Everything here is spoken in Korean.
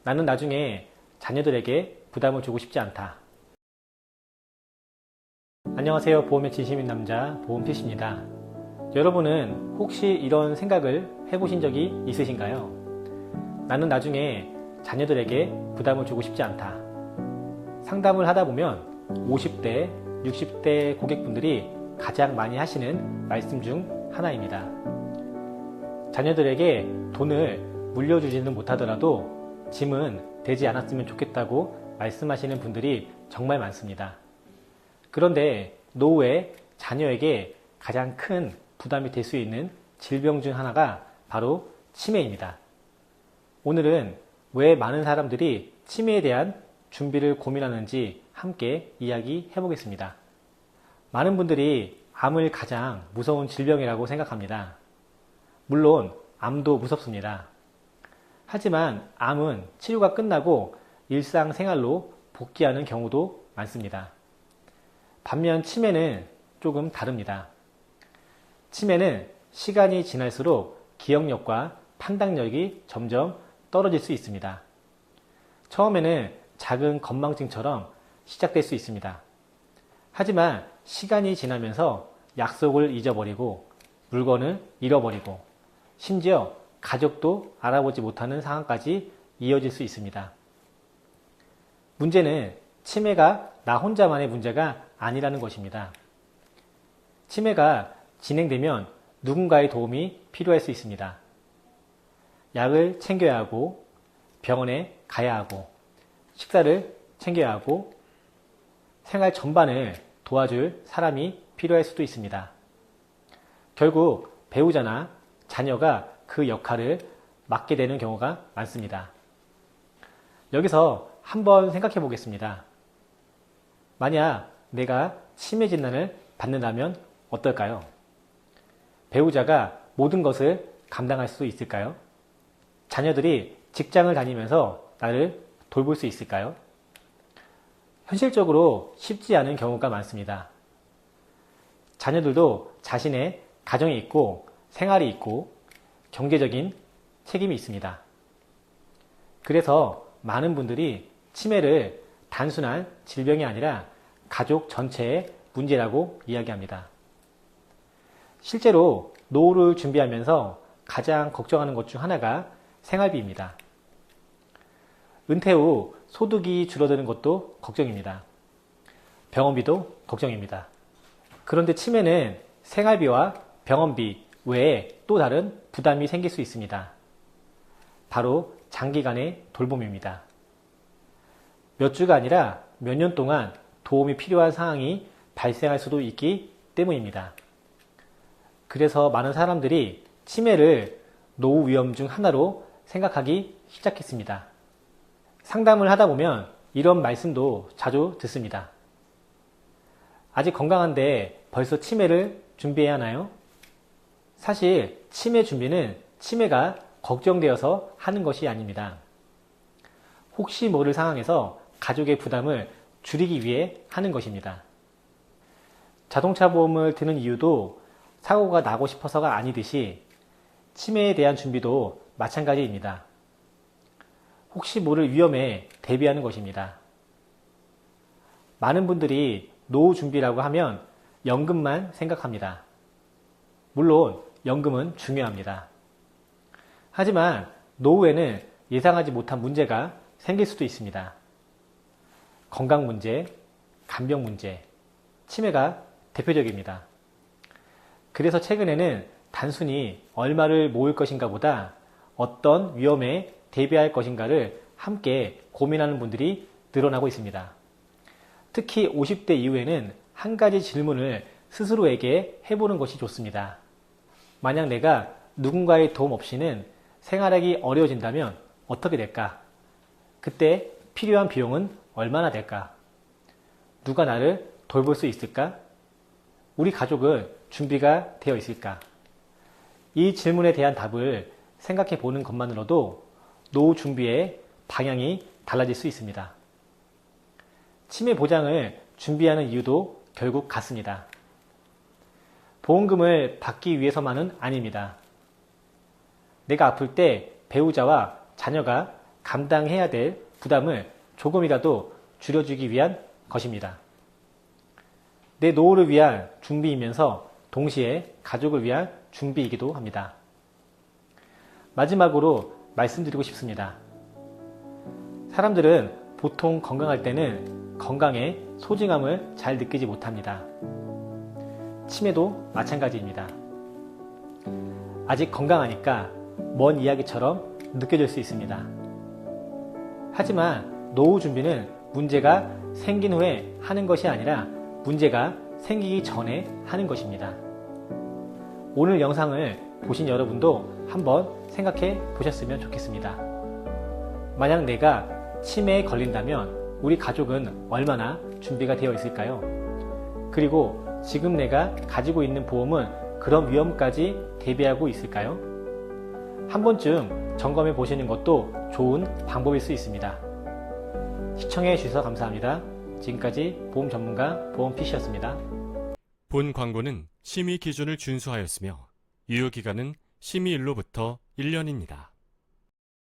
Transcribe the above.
나는 나중에 자녀들에게 부담을 주고 싶지 않다. 안녕하세요. 보험의 진심인 남자 보험필씨입니다. 여러분은 혹시 이런 생각을 해보신 적이 있으신가요? 나는 나중에 자녀들에게 부담을 주고 싶지 않다. 상담을 하다 보면 50대, 60대 고객분들이 가장 많이 하시는 말씀 중 하나입니다. 자녀들에게 돈을 물려주지는 못하더라도 짐은 되지 않았으면 좋겠다고 말씀하시는 분들이 정말 많습니다. 그런데 노후에 자녀에게 가장 큰 부담이 될 수 있는 질병 중 하나가 바로 치매입니다. 오늘은 왜 많은 사람들이 치매에 대한 준비를 고민하는지 함께 이야기해 보겠습니다. 많은 분들이 암을 가장 무서운 질병이라고 생각합니다. 물론 암도 무섭습니다. 하지만 암은 치료가 끝나고 일상생활로 복귀하는 경우도 많습니다. 반면 치매는 조금 다릅니다. 치매는 시간이 지날수록 기억력과 판단력이 점점 떨어질 수 있습니다. 처음에는 작은 건망증처럼 시작될 수 있습니다. 하지만 시간이 지나면서 약속을 잊어버리고 물건을 잃어버리고 심지어 가족도 알아보지 못하는 상황까지 이어질 수 있습니다. 문제는 치매가 나 혼자만의 문제가 아니라는 것입니다. 치매가 진행되면 누군가의 도움이 필요할 수 있습니다. 약을 챙겨야 하고 병원에 가야 하고 식사를 챙겨야 하고 생활 전반을 도와줄 사람이 필요할 수도 있습니다. 결국 배우자나 자녀가 그 역할을 맡게 되는 경우가 많습니다. 여기서 한번 생각해 보겠습니다. 만약 내가 치매 진단을 받는다면 어떨까요? 배우자가 모든 것을 감당할 수 있을까요? 자녀들이 직장을 다니면서 나를 돌볼 수 있을까요? 현실적으로 쉽지 않은 경우가 많습니다. 자녀들도 자신의 가정이 있고 생활이 있고 경제적인 책임이 있습니다. 그래서 많은 분들이 치매를 단순한 질병이 아니라 가족 전체의 문제라고 이야기합니다. 실제로 노후를 준비하면서 가장 걱정하는 것 중 하나가 생활비입니다. 은퇴 후 소득이 줄어드는 것도 걱정입니다. 병원비도 걱정입니다. 그런데 치매는 생활비와 병원비 외에 또 다른 부담이 생길 수 있습니다. 바로 장기간의 돌봄입니다. 몇 주가 아니라 몇 년 동안 도움이 필요한 상황이 발생할 수도 있기 때문입니다. 그래서 많은 사람들이 치매를 노후 위험 중 하나로 생각하기 시작했습니다. 상담을 하다 보면 이런 말씀도 자주 듣습니다. 아직 건강한데 벌써 치매를 준비해야 하나요? 사실 치매 준비는 치매가 걱정되어서 하는 것이 아닙니다. 혹시 모를 상황에서 가족의 부담을 줄이기 위해 하는 것입니다. 자동차 보험을 드는 이유도 사고가 나고 싶어서가 아니듯이 치매에 대한 준비도 마찬가지입니다. 혹시 모를 위험에 대비하는 것입니다. 많은 분들이 노후 준비라고 하면 연금만 생각합니다. 물론 연금은 중요합니다. 하지만 노후에는 예상하지 못한 문제가 생길 수도 있습니다. 건강 문제, 간병 문제, 치매가 대표적입니다. 그래서 최근에는 단순히 얼마를 모을 것인가 보다 어떤 위험에 대비할 것인가를 함께 고민하는 분들이 늘어나고 있습니다. 특히 50대 이후에는 한 가지 질문을 스스로에게 해보는 것이 좋습니다. 만약 내가 누군가의 도움 없이는 생활하기 어려워진다면 어떻게 될까? 그때 필요한 비용은 얼마나 될까? 누가 나를 돌볼 수 있을까? 우리 가족은 준비가 되어 있을까? 이 질문에 대한 답을 생각해 보는 것만으로도 노후 준비의 방향이 달라질 수 있습니다. 치매 보장을 준비하는 이유도 결국 같습니다. 보험금을 받기 위해서만은 아닙니다. 내가 아플 때 배우자와 자녀가 감당해야 될 부담을 조금이라도 줄여주기 위한 것입니다. 내 노후를 위한 준비이면서 동시에 가족을 위한 준비이기도 합니다. 마지막으로 말씀드리고 싶습니다. 사람들은 보통 건강할 때는 건강의 소중함을 잘 느끼지 못합니다. 치매도 마찬가지입니다. 아직 건강하니까 먼 이야기처럼 느껴질 수 있습니다. 하지만 노후 준비는 문제가 생긴 후에 하는 것이 아니라 문제가 생기기 전에 하는 것입니다. 오늘 영상을 보신 여러분도 한번 생각해 보셨으면 좋겠습니다. 만약 내가 치매에 걸린다면 우리 가족은 얼마나 준비가 되어 있을까요? 그리고 지금 내가 가지고 있는 보험은 그런 위험까지 대비하고 있을까요? 한 번쯤 점검해 보시는 것도 좋은 방법일 수 있습니다. 시청해 주셔서 감사합니다. 지금까지 보험 전문가 보험PC였습니다. 본 광고는 심의 기준을 준수하였으며 유효기간은 심의일로부터 1년입니다.